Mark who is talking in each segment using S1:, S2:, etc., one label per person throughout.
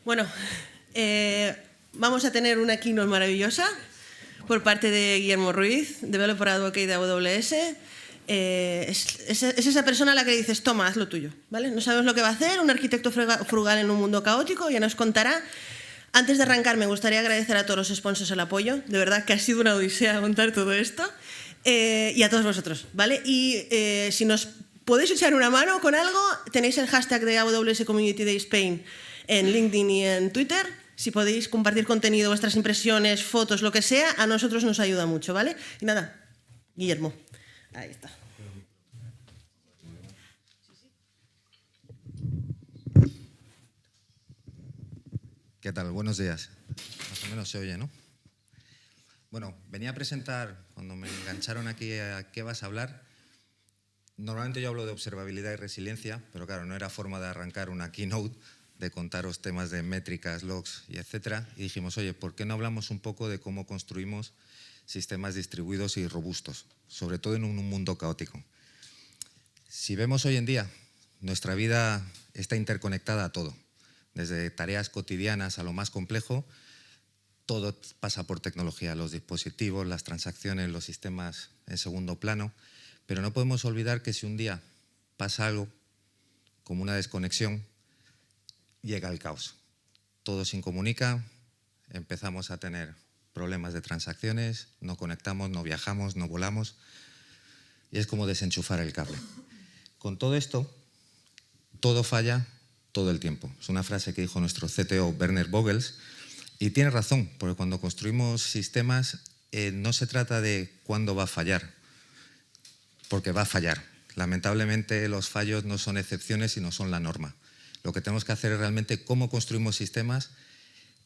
S1: Bueno, vamos a tener una keynote maravillosa por parte de Guillermo Ruiz, Developer Advocate de AWS. Es esa persona a la que le dices, toma, haz lo tuyo, ¿vale? No sabemos lo que va a hacer, un arquitecto frugal en un mundo caótico, ya nos contará. Antes de arrancar, me gustaría agradecer a todos los sponsors el apoyo. De verdad que ha sido una odisea montar todo esto. Y a todos vosotros, ¿vale? Y si nos podéis echar una mano con algo, tenéis el hashtag de AWS Community Day Spain en LinkedIn y en Twitter. Si podéis compartir contenido, vuestras impresiones, fotos, lo que sea, a nosotros nos ayuda mucho, ¿vale? Y nada, Guillermo. Ahí está.
S2: ¿Qué tal? Buenos días. Más o menos se oye, ¿no? Bueno, venía a presentar, cuando me engancharon aquí a qué vas a hablar. Normalmente yo hablo de observabilidad y resiliencia, pero claro, no era forma de arrancar una keynote, de contaros temas de métricas, logs y etcétera. Y dijimos, oye, ¿por qué no hablamos un poco de cómo construimos sistemas distribuidos y robustos, sobre todo en un mundo caótico? Si vemos hoy en día, nuestra vida está interconectada a todo. Desde tareas cotidianas a lo más complejo, todo pasa por tecnología, los dispositivos, las transacciones, los sistemas en segundo plano, pero no podemos olvidar que si un día pasa algo, como una desconexión, llega el caos. Todo se incomunica, empezamos a tener problemas de transacciones, no conectamos, no viajamos, no volamos, y es como desenchufar el cable. Con todo esto, todo falla todo el tiempo. Es una frase que dijo nuestro CTO Werner Vogels y tiene razón, porque cuando construimos sistemas no se trata de cuándo va a fallar, porque va a fallar. Lamentablemente los fallos no son excepciones, sino son la norma. Lo que tenemos que hacer es realmente cómo construimos sistemas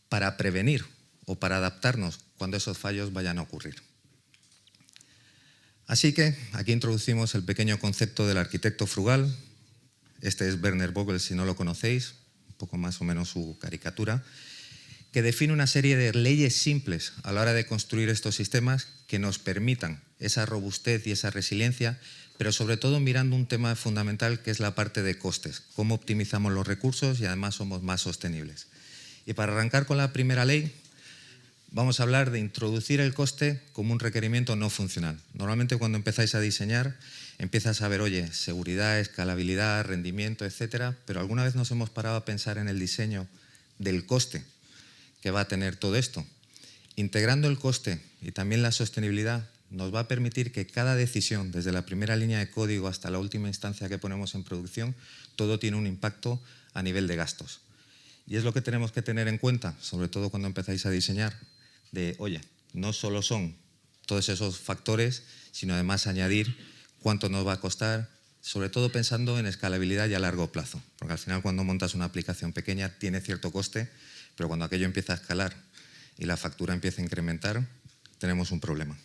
S2: para prevenir o para adaptarnos cuando esos fallos vayan a ocurrir. Así que aquí introducimos el pequeño concepto del arquitecto frugal. Este es Werner Vogels, si no lo conocéis, un poco más o menos su caricatura, que define una serie de leyes simples a la hora de construir estos sistemas que nos permitan esa robustez y esa resiliencia, pero sobre todo mirando un tema fundamental que es la parte de costes, cómo optimizamos los recursos y además somos más sostenibles. Y para arrancar con la primera ley, vamos a hablar de introducir el coste como un requerimiento no funcional. Normalmente cuando empezáis a diseñar, empiezas a ver, oye, seguridad, escalabilidad, rendimiento, etcétera, pero alguna vez nos hemos parado a pensar en el diseño del coste que va a tener todo esto. Integrando el coste y también la sostenibilidad nos va a permitir que cada decisión, desde la primera línea de código hasta la última instancia que ponemos en producción, todo tiene un impacto a nivel de gastos. Y es lo que tenemos que tener en cuenta, sobre todo cuando empezáis a diseñar, de, oye, no solo son todos esos factores, sino además añadir cuánto nos va a costar, sobre todo pensando en escalabilidad y a largo plazo, porque al final cuando montas una aplicación pequeña tiene cierto coste, pero cuando aquello empieza a escalar y la factura empieza a incrementar, tenemos un problema.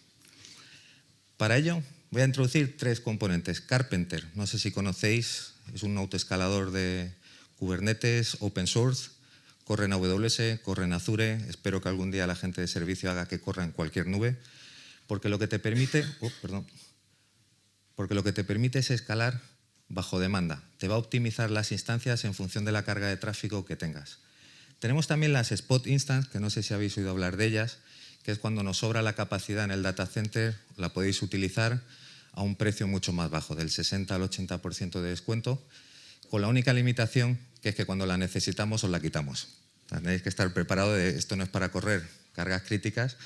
S2: Para ello voy a introducir tres componentes. Carpenter, no sé si conocéis, es un autoescalador de Kubernetes, open source, corre en AWS, corre en Azure, espero que algún día la gente de servicio haga que corra en cualquier nube, porque lo que te permite, es escalar bajo demanda. Te va a optimizar las instancias en función de la carga de tráfico que tengas. Tenemos también las Spot Instance, que no sé si habéis oído hablar de ellas, que es cuando nos sobra la capacidad en el data center, la podéis utilizar a un precio mucho más bajo, del 60 al 80% de descuento, con la única limitación que es que cuando la necesitamos os la quitamos. Tenéis que estar preparados de esto no es para correr cargas críticas,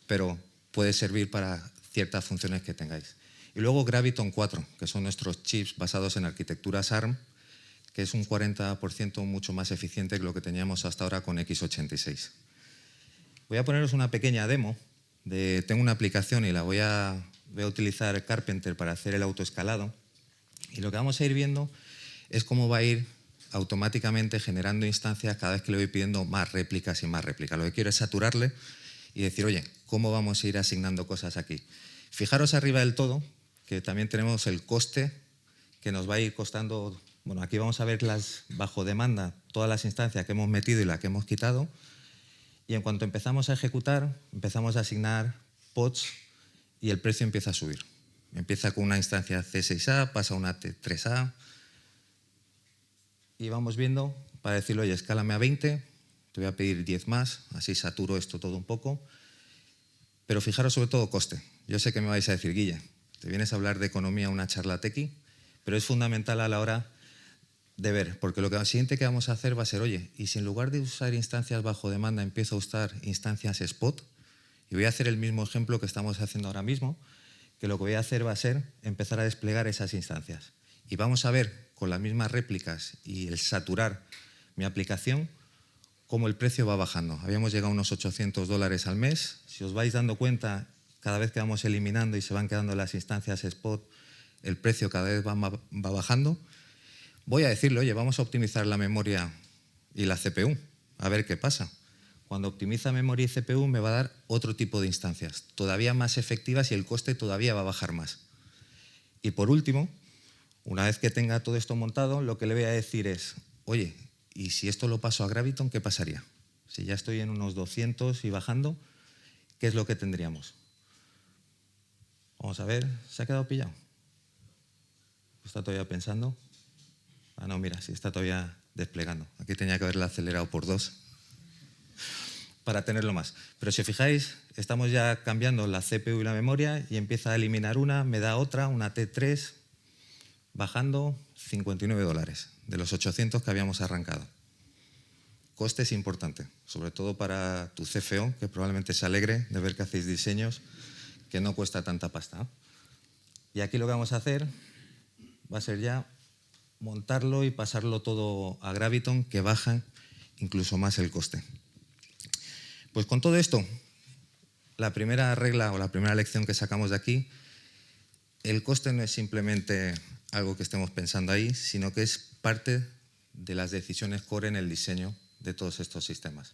S2: pero puede servir para ciertas funciones que tengáis. Y luego Graviton 4, que son nuestros chips basados en arquitecturas ARM, que es un 40% mucho más eficiente que lo que teníamos hasta ahora con x86. Voy a poneros una pequeña demo. Tengo una aplicación y voy a utilizar Carpenter para hacer el autoescalado. Y lo que vamos a ir viendo es cómo va a ir automáticamente generando instancias cada vez que le voy pidiendo más réplicas y más réplicas. Lo que quiero es saturarle y decir, oye, ¿cómo vamos a ir asignando cosas aquí? Fijaros arriba del todo que también tenemos el coste que nos va a ir costando. Bueno, aquí vamos a ver bajo demanda todas las instancias que hemos metido y las que hemos quitado. Y en cuanto empezamos a ejecutar, empezamos a asignar pods y el precio empieza a subir. Empieza con una instancia C6A, pasa a una T3A. Y vamos viendo para decirle, oye, escálame a 20, te voy a pedir 10 más, así saturo esto todo un poco. Pero fijaros sobre todo coste. Yo sé que me vais a decir, Guille, te vienes a hablar de economía una charla tequi, pero es fundamental a la hora de ver, porque lo siguiente que vamos a hacer va a ser, oye, y si en lugar de usar instancias bajo demanda empiezo a usar instancias spot, y voy a hacer el mismo ejemplo que estamos haciendo ahora mismo, que lo que voy a hacer va a ser empezar a desplegar esas instancias. Y vamos a ver con las mismas réplicas y el saturar mi aplicación, cómo el precio va bajando. Habíamos llegado a unos $800 al mes. Si os vais dando cuenta, cada vez que vamos eliminando y se van quedando las instancias spot, el precio cada vez va bajando. Voy a decirle, oye, vamos a optimizar la memoria y la CPU, a ver qué pasa. Cuando optimiza memoria y CPU me va a dar otro tipo de instancias, todavía más efectivas y el coste todavía va a bajar más. Y por último, una vez que tenga todo esto montado, lo que le voy a decir es, oye, ¿y si esto lo paso a Graviton, qué pasaría? Si ya estoy en unos 200 y bajando, ¿qué es lo que tendríamos? Vamos a ver, ¿se ha quedado pillado? ¿Está todavía pensando? Ah, no, mira, sí está todavía desplegando. Aquí tenía que haberla acelerado por 2 para tenerlo más. Pero si os fijáis, estamos ya cambiando la CPU y la memoria y empieza a eliminar una, me da otra, una T3, bajando $59 de los 800 que habíamos arrancado. Coste es importante, sobre todo para tu CFO, que probablemente se alegre de ver que hacéis diseños que no cuesta tanta pasta. Y aquí lo que vamos a hacer va a ser ya montarlo y pasarlo todo a Graviton, que baja incluso más el coste. Pues con todo esto, la primera regla o la primera lección que sacamos de aquí, el coste no es simplemente algo que estemos pensando ahí, sino que es parte de las decisiones core en el diseño de todos estos sistemas.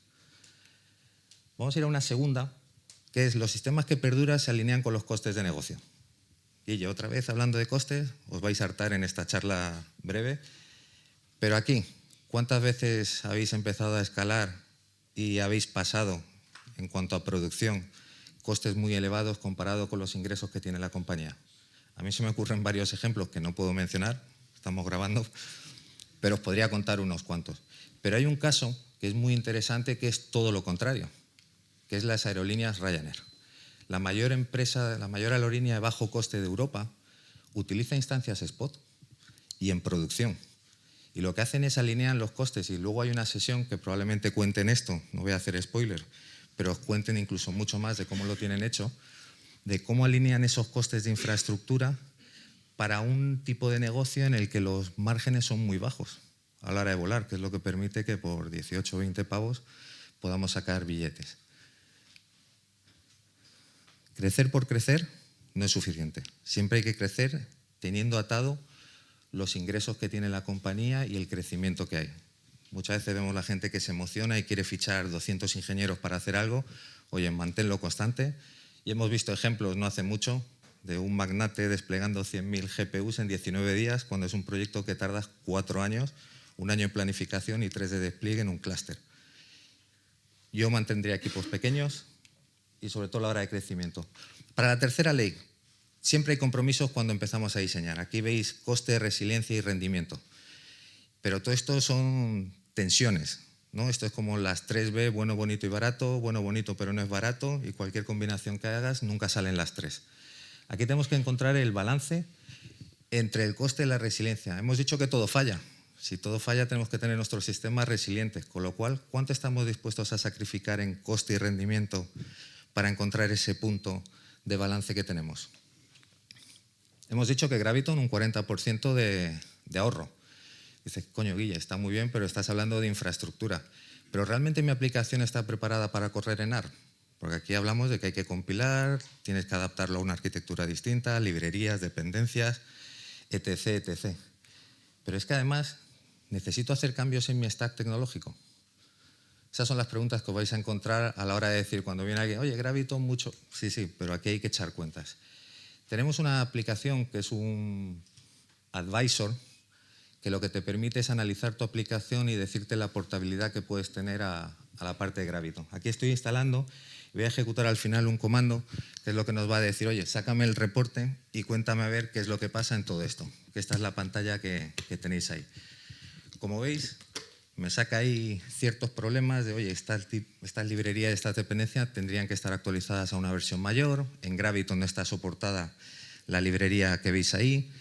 S2: Vamos a ir a una segunda, que es los sistemas que perduran se alinean con los costes de negocio. Y yo otra vez hablando de costes, os vais a hartar en esta charla breve, pero aquí, ¿cuántas veces habéis empezado a escalar y habéis pasado, en cuanto a producción, costes muy elevados comparado con los ingresos que tiene la compañía? A mí se me ocurren varios ejemplos que no puedo mencionar, estamos grabando, pero os podría contar unos cuantos. Pero hay un caso que es muy interesante, que es todo lo contrario, que es las aerolíneas Ryanair. La mayor empresa, la mayor aerolínea de bajo coste de Europa utiliza instancias spot y en producción. Y lo que hacen es alinean los costes, y luego hay una sesión que probablemente cuenten esto, no voy a hacer spoiler, pero os cuenten incluso mucho más de cómo lo tienen hecho, de cómo alinean esos costes de infraestructura para un tipo de negocio en el que los márgenes son muy bajos a la hora de volar, que es lo que permite que por 18 o 20 pavos podamos sacar billetes. Crecer por crecer no es suficiente. Siempre hay que crecer teniendo atado los ingresos que tiene la compañía y el crecimiento que hay. Muchas veces vemos la gente que se emociona y quiere fichar 200 ingenieros para hacer algo. Oye, manténlo constante. Y hemos visto ejemplos no hace mucho de un magnate desplegando 100.000 GPUs en 19 días, cuando es un proyecto que tarda 4 años, 1 año en planificación y 3 de despliegue en un clúster. Yo mantendría equipos pequeños y sobre todo a la hora de crecimiento. Para la tercera ley, siempre hay compromisos cuando empezamos a diseñar. Aquí veis coste, resiliencia y rendimiento. Pero todo esto son tensiones, ¿no? Esto es como las 3B, bueno, bonito y barato, bueno, bonito pero no es barato, y cualquier combinación que hagas nunca salen las 3. Aquí tenemos que encontrar el balance entre el coste y la resiliencia. Hemos dicho que todo falla. Si todo falla, tenemos que tener nuestros sistemas resilientes, con lo cual, ¿cuánto estamos dispuestos a sacrificar en coste y rendimiento para encontrar ese punto de balance que tenemos? Hemos dicho que Graviton un 40% de ahorro. Dices, coño, Guille, está muy bien, pero estás hablando de infraestructura. ¿Pero realmente mi aplicación está preparada para correr en ARM? Porque aquí hablamos de que hay que compilar, tienes que adaptarlo a una arquitectura distinta, librerías, dependencias, etc., etc. Pero es que además necesito hacer cambios en mi stack tecnológico. Esas son las preguntas que os vais a encontrar a la hora de decir, cuando viene alguien, oye, Graviton mucho. Sí, sí, pero aquí hay que echar cuentas. Tenemos una aplicación que es un advisor, que lo que te permite es analizar tu aplicación y decirte la portabilidad que puedes tener a la parte de Graviton. Aquí estoy instalando y voy a ejecutar al final un comando que es lo que nos va a decir, oye, sácame el reporte y cuéntame a ver qué es lo que pasa en todo esto. Que esta es la pantalla que tenéis ahí. Como veis, me saca ahí ciertos problemas de, oye, estas librerías, estas dependencias tendrían que estar actualizadas a una versión mayor. En Graviton no está soportada la librería que veis ahí.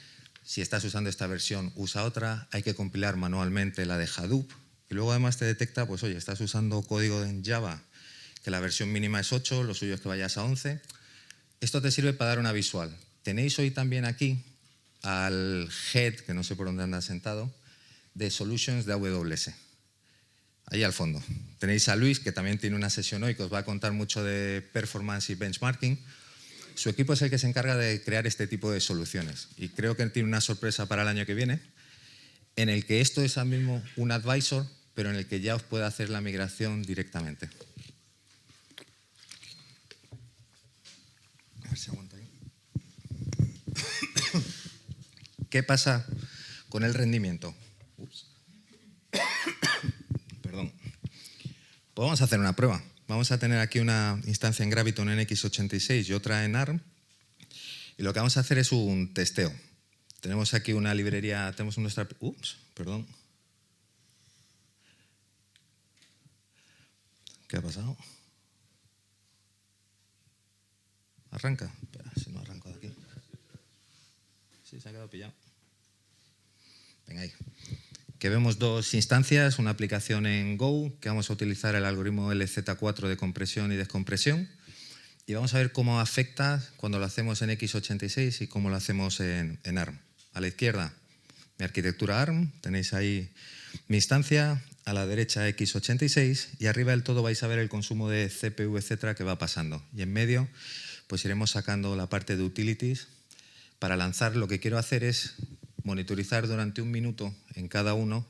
S2: Si estás usando esta versión, usa otra. Hay que compilar manualmente la de Hadoop. Y luego además te detecta, pues oye, estás usando código en Java, que la versión mínima es 8, lo suyo es que vayas a 11. Esto te sirve para dar una visual. Tenéis hoy también aquí al head, que no sé por dónde anda sentado, de Solutions de AWS. Ahí al fondo. Tenéis a Luis, que también tiene una sesión hoy que os va a contar mucho de performance y benchmarking. Su equipo es el que se encarga de crear este tipo de soluciones. Y creo que tiene una sorpresa para el año que viene, en el que esto es al mismo un advisor, pero en el que ya os puede hacer la migración directamente. A ver si aguanta ahí. ¿Qué pasa con el rendimiento? Perdón. Pues vamos a hacer una prueba. Vamos a tener aquí una instancia en Graviton en x86 y otra en ARM. Y lo que vamos a hacer es un testeo. Tenemos aquí una librería, tenemos nuestra... perdón. ¿Qué ha pasado? ¿Arranca? Espera, si no arranco de aquí. Sí, se ha quedado pillado. Venga ahí. Que vemos dos instancias, una aplicación en Go, que vamos a utilizar el algoritmo LZ4 de compresión y descompresión. Y vamos a ver cómo afecta cuando lo hacemos en x86 y cómo lo hacemos en ARM. A la izquierda, mi arquitectura ARM, tenéis ahí mi instancia, a la derecha x86 y arriba del todo vais a ver el consumo de CPU, etcétera, que va pasando. Y en medio, pues iremos sacando la parte de utilities. Para lanzar, lo que quiero hacer es monitorizar durante 1 minuto en cada uno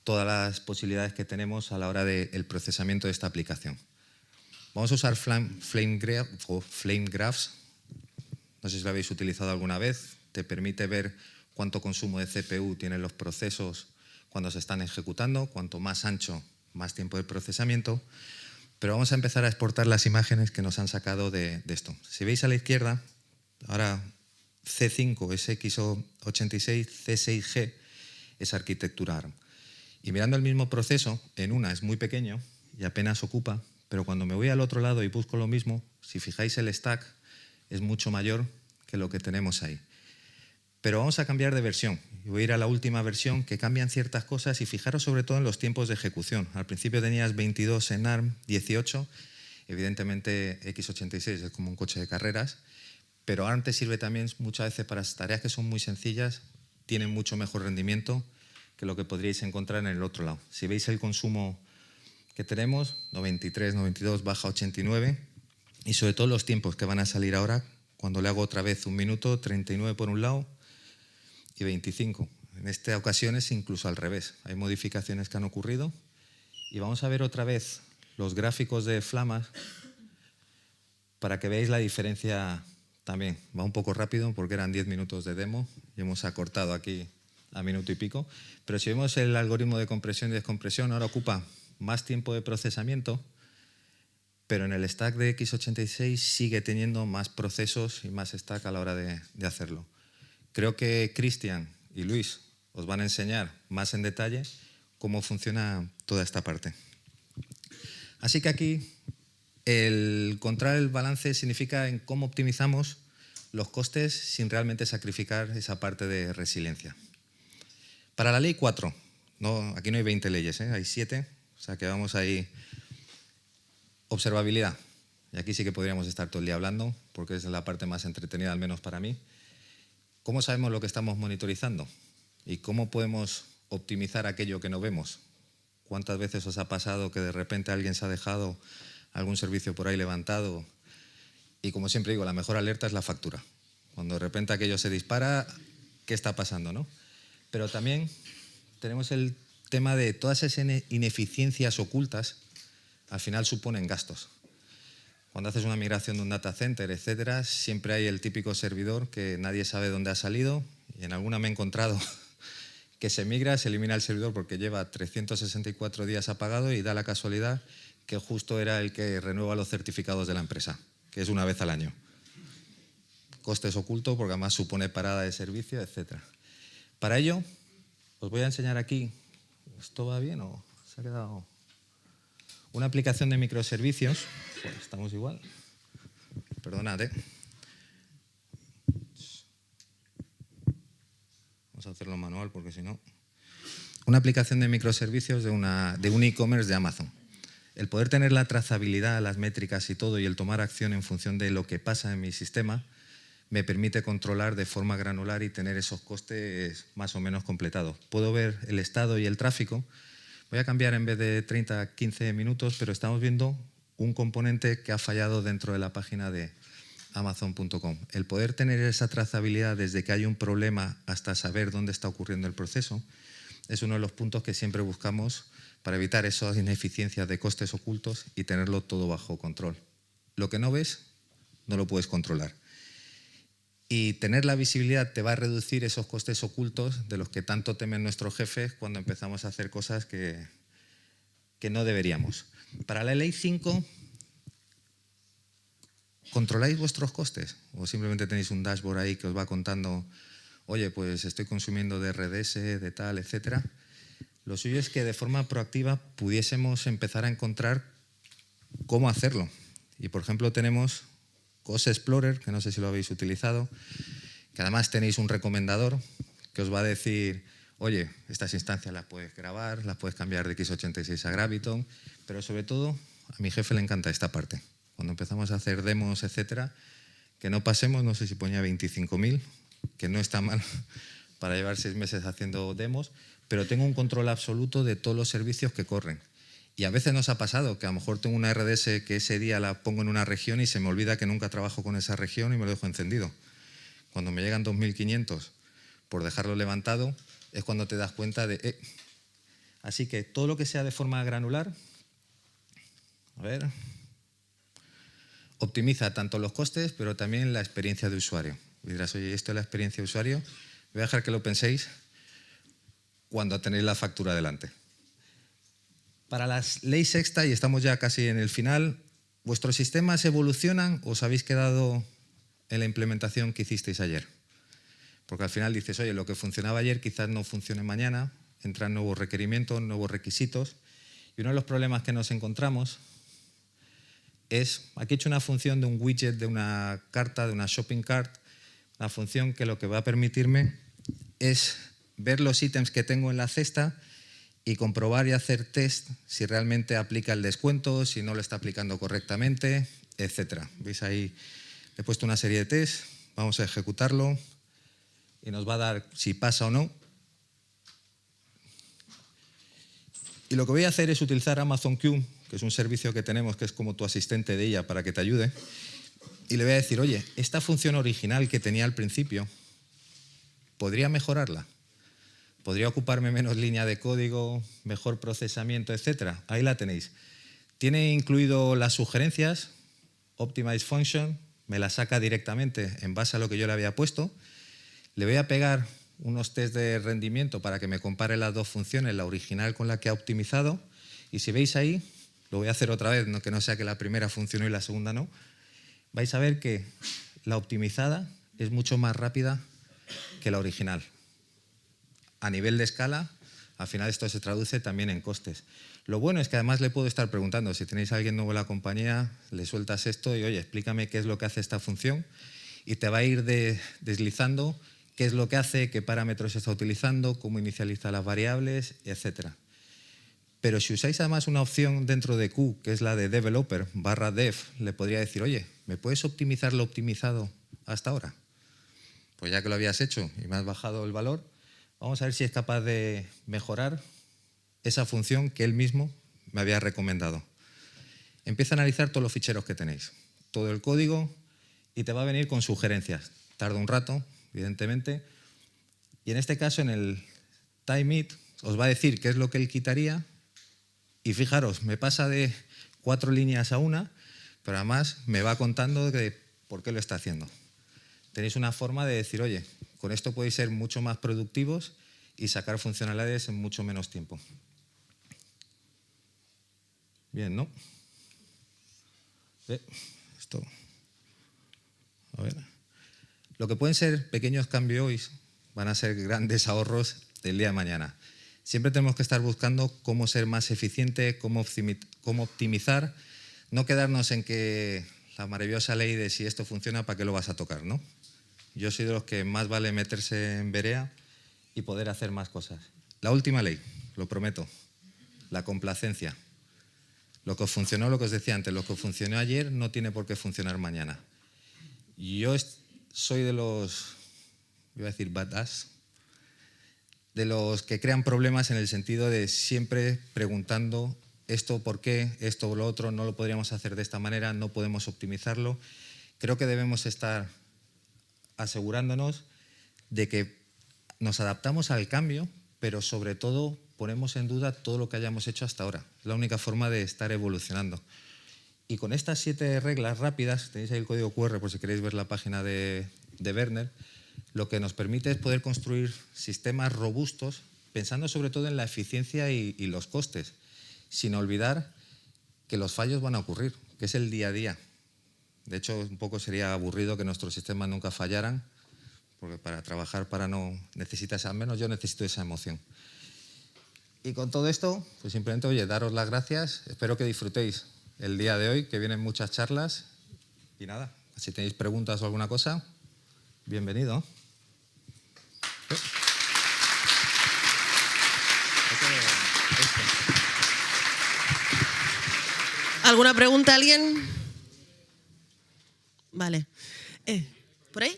S2: todas las posibilidades que tenemos a la hora del procesamiento de esta aplicación. Vamos a usar Flame Graphs. No sé si lo habéis utilizado alguna vez. Te permite ver cuánto consumo de CPU tienen los procesos cuando se están ejecutando. Cuanto más ancho, más tiempo de procesamiento. Pero vamos a empezar a exportar las imágenes que nos han sacado de esto. Si veis a la izquierda, ahora C5 es x86, C6G es arquitectura ARM. Y mirando el mismo proceso, en una es muy pequeño y apenas ocupa, pero cuando me voy al otro lado y busco lo mismo, si fijáis el stack es mucho mayor que lo que tenemos ahí. Pero vamos a cambiar de versión. Voy a ir a la última versión, que cambian ciertas cosas, y fijaros sobre todo en los tiempos de ejecución. Al principio tenías 22 en ARM, 18. Evidentemente x86 es como un coche de carreras, pero ARM te sirve también muchas veces para tareas que son muy sencillas, tienen mucho mejor rendimiento que lo que podríais encontrar en el otro lado. Si veis el consumo que tenemos, 93, 92, baja 89, y sobre todo los tiempos que van a salir ahora, cuando le hago otra vez 1 minuto, 39 por un lado y 25. En esta ocasión es incluso al revés. Hay modificaciones que han ocurrido y vamos a ver otra vez los gráficos de Flamas para que veáis la diferencia también. Va un poco rápido porque eran 10 minutos de demo y hemos acortado aquí a minuto y pico. Pero si vemos el algoritmo de compresión y descompresión, ahora ocupa más tiempo de procesamiento, pero en el stack de x86 sigue teniendo más procesos y más stack a la hora de hacerlo. Creo que Cristian y Luis os van a enseñar más en detalle cómo funciona toda esta parte. Así que aquí el encontrar el balance significa en cómo optimizamos los costes sin realmente sacrificar esa parte de resiliencia. Para la ley 4, aquí no hay 20 leyes, hay 7, o sea que vamos ahí. Observabilidad. Y aquí sí que podríamos estar todo el día hablando, porque es la parte más entretenida, al menos para mí. ¿Cómo sabemos lo que estamos monitorizando? ¿Y cómo podemos optimizar aquello que no vemos? ¿Cuántas veces os ha pasado que de repente alguien se ha dejado algún servicio por ahí levantado? Y como siempre digo, la mejor alerta es la factura. Cuando de repente aquello se dispara, ¿qué está pasando, no? Pero también tenemos el tema de todas esas ineficiencias ocultas, al final suponen gastos. Cuando haces una migración de un data center, etcétera, siempre hay el típico servidor que nadie sabe dónde ha salido, y en alguna me he encontrado que se migra, se elimina el servidor porque lleva 364 días apagado y da la casualidad que justo era el que renueva los certificados de la empresa, que es una vez al año. Costes ocultos porque además supone parada de servicio, etcétera. Para ello, os voy a enseñar aquí ¿Esto va bien o se ha quedado? Una aplicación de microservicios. Pues estamos igual. Perdonad, ¿eh? Vamos a hacerlo manual porque si no... Una aplicación de microservicios de un e-commerce de Amazon. El poder tener la trazabilidad, las métricas y todo, y el tomar acción en función de lo que pasa en mi sistema, me permite controlar de forma granular y tener esos costes más o menos completados. Puedo ver el estado y el tráfico. Voy a cambiar en vez de 30 a 15 minutos, pero estamos viendo un componente que ha fallado dentro de la página de Amazon.com. El poder tener esa trazabilidad desde que hay un problema hasta saber dónde está ocurriendo el proceso es uno de los puntos que siempre buscamos para evitar esas ineficiencias de costes ocultos y tenerlo todo bajo control. Lo que no ves, no lo puedes controlar. Y tener la visibilidad te va a reducir esos costes ocultos de los que tanto temen nuestros jefes cuando empezamos a hacer cosas que no deberíamos. Para la ley 5, ¿controláis vuestros costes? ¿O simplemente tenéis un dashboard ahí que os va contando, oye, pues estoy consumiendo de RDS, de tal, etcétera? Lo suyo es que de forma proactiva pudiésemos empezar a encontrar cómo hacerlo. Y, por ejemplo, tenemos Cost Explorer, que no sé si lo habéis utilizado, que además tenéis un recomendador que os va a decir, oye, estas instancias las puedes grabar, las puedes cambiar de x86 a Graviton, pero sobre todo a mi jefe le encanta esta parte. Cuando empezamos a hacer demos, etcétera, que no pasemos, no sé si ponía 25.000, que no está mal para llevar 6 meses haciendo demos, pero tengo un control absoluto de todos los servicios que corren. Y a veces nos ha pasado que a lo mejor tengo una RDS que ese día la pongo en una región y se me olvida que nunca trabajo con esa región y me lo dejo encendido. Cuando me llegan 2.500 por dejarlo levantado es cuando te das cuenta de... Así que todo lo que sea de forma granular, a ver, optimiza tanto los costes, pero también la experiencia de usuario. Y dirás, oye, esto es la experiencia de usuario. Voy a dejar que lo penséis cuando tenéis la factura delante. Para la ley sexta, y estamos ya casi en el final, ¿vuestros sistemas evolucionan o os habéis quedado en la implementación que hicisteis ayer? Porque al final dices, oye, lo que funcionaba ayer quizás no funcione mañana, entran nuevos requerimientos, nuevos requisitos, y uno de los problemas que nos encontramos es, aquí he hecho una función de un widget, de una carta, de una shopping cart, una función que lo que va a permitirme es ver los ítems que tengo en la cesta y comprobar y hacer test si realmente aplica el descuento, si no lo está aplicando correctamente, etc. ¿Veis ahí? He puesto una serie de tests, vamos a ejecutarlo y nos va a dar si pasa o no. Y lo que voy a hacer es utilizar Amazon Q, que es un servicio que tenemos que es como tu asistente de ella para que te ayude, y le voy a decir, oye, esta función original que tenía al principio, ¿podría mejorarla? ¿Podría ocuparme menos línea de código, mejor procesamiento, etcétera? Ahí la tenéis. Tiene incluido las sugerencias, Optimize Function, me la saca directamente en base a lo que yo le había puesto. Le voy a pegar unos test de rendimiento para que me compare las dos funciones, la original con la que ha optimizado. Y si veis ahí, lo voy a hacer otra vez, que no sea que la primera funcionó y la segunda no, vais a ver que la optimizada es mucho más rápida que la original. A nivel de escala, al final esto se traduce también en costes. Lo bueno es que además le puedo estar preguntando, si tenéis a alguien nuevo en la compañía, le sueltas esto y, oye, explícame qué es lo que hace esta función y te va a ir deslizando qué es lo que hace, qué parámetros está utilizando, cómo inicializa las variables, etc. Pero si usáis además una opción dentro de Q, que es la de developer/dev, le podría decir, oye, ¿me puedes optimizar lo optimizado hasta ahora? Pues ya que lo habías hecho y me has bajado el valor, vamos a ver si es capaz de mejorar esa función que él mismo me había recomendado. Empieza a analizar todos los ficheros que tenéis, todo el código, y te va a venir con sugerencias. Tarda un rato, evidentemente, y en este caso en el time it os va a decir qué es lo que él quitaría, y fijaros, me pasa de 4 líneas a 1, pero además me va contando de por qué lo está haciendo. Tenéis una forma de decir, oye, con esto podéis ser mucho más productivos y sacar funcionalidades en mucho menos tiempo. Bien, ¿no? Esto. A ver. Lo que pueden ser pequeños cambios hoy van a ser grandes ahorros del día de mañana. Siempre tenemos que estar buscando cómo ser más eficiente, cómo optimizar, no quedarnos en que la maravillosa ley de si esto funciona, ¿para qué lo vas a tocar?, ¿no? Yo soy de los que más vale meterse en vereda y poder hacer más cosas. La última ley, lo prometo, la complacencia. Lo que funcionó, lo que os decía antes, lo que funcionó ayer no tiene por qué funcionar mañana. Yo soy de los, iba a decir badass, de los que crean problemas en el sentido de siempre preguntando esto por qué, esto o lo otro, no lo podríamos hacer de esta manera, no podemos optimizarlo. Creo que debemos estar asegurándonos de que nos adaptamos al cambio, pero sobre todo ponemos en duda todo lo que hayamos hecho hasta ahora. Es la única forma de estar evolucionando. Y con estas 7 reglas rápidas, tenéis ahí el código QR por si queréis ver la página de Werner, lo que nos permite es poder construir sistemas robustos, pensando sobre todo en la eficiencia y los costes, sin olvidar que los fallos van a ocurrir, que es el día a día. De hecho, un poco sería aburrido que nuestros sistemas nunca fallaran, porque para trabajar necesitas, al menos yo necesito esa emoción. Y con todo esto, pues simplemente, oye, daros las gracias, espero que disfrutéis el día de hoy, que vienen muchas charlas, y nada, si tenéis preguntas o alguna cosa, bienvenido.
S1: ¿Alguna pregunta a alguien? Vale. ¿Por ahí?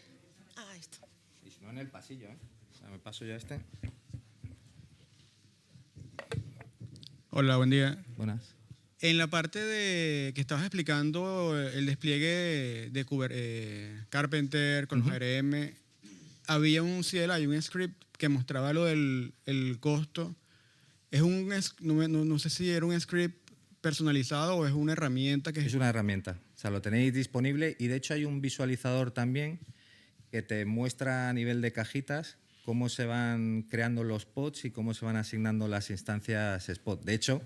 S1: Ahí está.
S2: Y si no, en el pasillo, ¿eh? O sea, me paso ya este.
S3: Hola, buen día.
S2: Buenas.
S3: En la parte de que estabas explicando el despliegue de Carpenter con los ARM, había un CLI, un script que mostraba lo del el costo. No sé si era un script personalizado o es una herramienta que...
S2: Es una herramienta, o sea, lo tenéis disponible y de hecho hay un visualizador también que te muestra a nivel de cajitas cómo se van creando los pods y cómo se van asignando las instancias spot. De hecho,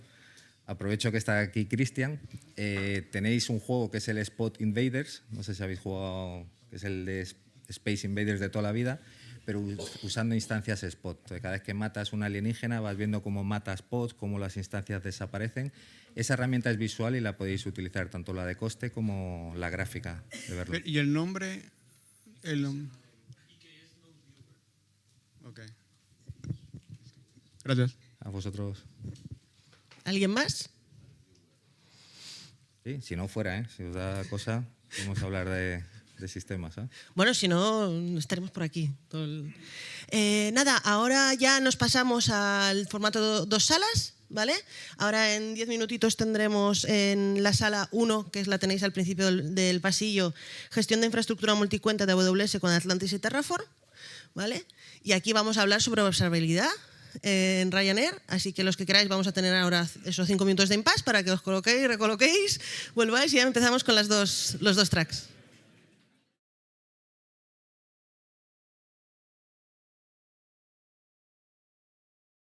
S2: aprovecho que está aquí Cristian, tenéis un juego que es el Spot Invaders, no sé si habéis jugado, que es el de Space Invaders de toda la vida, pero usando instancias spot. Entonces, cada vez que matas un alienígena vas viendo cómo matas pods, cómo las instancias desaparecen. Esa herramienta es visual y la podéis utilizar, tanto la de coste como la gráfica de verlo.
S3: ¿Y el nombre? Ok. Gracias.
S2: A vosotros.
S1: ¿Alguien más?
S2: Sí, si no fuera, ¿eh? Si os da cosa, vamos a hablar de sistemas, ¿eh?
S1: Bueno, si no, estaremos por aquí. Nada, ahora ya nos pasamos al formato 2 salas, ¿vale? Ahora en 10 minutitos tendremos en la sala 1, que la tenéis al principio del pasillo, gestión de infraestructura multicuenta de AWS con Atlantis y Terraform, ¿vale? Y aquí vamos a hablar sobre observabilidad en Ryanair, así que los que queráis vamos a tener ahora esos 5 minutos de impasse para que os coloquéis, recoloquéis, volváis y ya empezamos con los dos tracks.